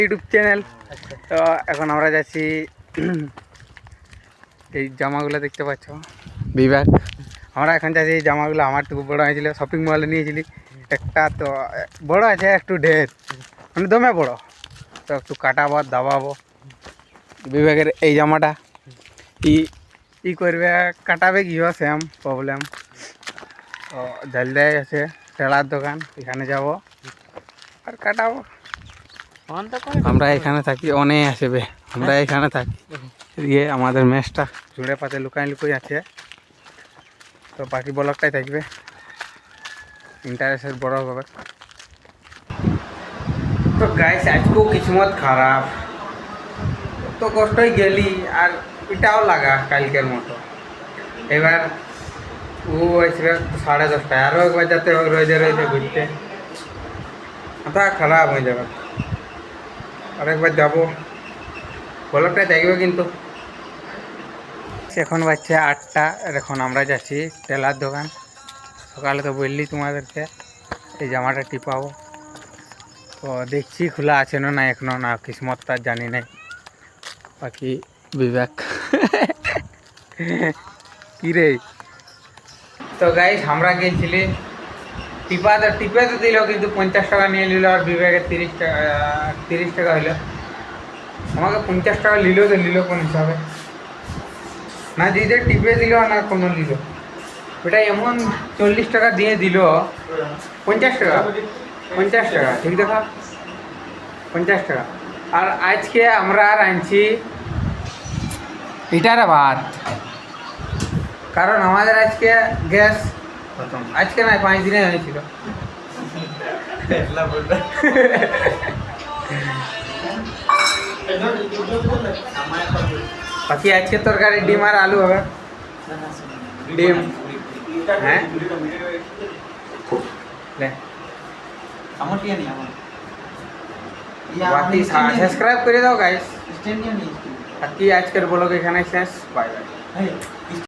YouTube channel. তো এখন আমরা যাচ্ছি, এই জামাগুলো দেখতে পাচ্ছ বিভাগ। আমরা এখন যাচ্ছি এই জামাগুলো আমার টুকু বড় হয়েছিল, শপিং মলে নিয়েছিলি একটা, তো বড় আছে একটু ঢের, মানে দমে বড়, তো একটু কাটাবো দাবাবো বিভাগের এই জামাটা। ই করবে কাটাবে গিয়েও সেম প্রবলেম। তো জলদাই আছে টেলার দোকান, এখানে যাব আর কাটাবো। আমরা এখানে থাকি, অনেক আসবে, আমরা এখানে থাকি। দিয়ে আমাদের মেসটা জুড়ে পাতে লুকাই লুকাই আছে। তো বাকি ব্লকটাই থাকবে, ইন্টারেস্টের বড় হবে। তো গাইস আজকেও কিসমত খারাপ, তো কষ্টই গেলি আর এটাও লাগা কালকের মতো। এবার ও আসবে 10:30, আরও একবার যাতে রয়েছে রয়েছে ঘুরতে, মাথা খারাপ হয়ে যাবে। আরেকবার যাবো, ব্লকটা দেখবে কিন্তু। এখন বাজছে 8টা, এখন আমরা যাচ্ছি টেলার দোকান। সকালে তো বললি তোমাদেরকে এই জামাটা টিপাবো, তো দেখছি খোলা আছে না এখনো, না কিসমত তার জানি নাই। বাকি বিবেক কি রে। তো গাইস আমরা গেছিলি টিপে তো দিল, কিন্তু 50 টাকা নিয়ে নিল, আর বিবেকের 30 টাকা হইলো। আমাকে 50 টাকা নিল, তো নিল কোন হিসাবে? না দিদি টিপে দিল না কোনো নিল, ওটা এমন 40 টাকা দিয়ে দিল। 50 টাকা, 50 টাকা ঠিক দেখা, 50 টাকা। আর আজকে আমরা আর আনছি এটার ভাত, কারণ আমাদের আজকে গ্যাস খতম। আজকে নয়, 5 দিনে হয়েছিল। বাকি আজকে তরকারি ডিম আর আলু হবে। ডিম, হ্যাঁ বাকি সাবস্ক্রাইব করে দাও গাইস। বাকি আজকের ব্লগ এখানে শেষ, বাই বাই।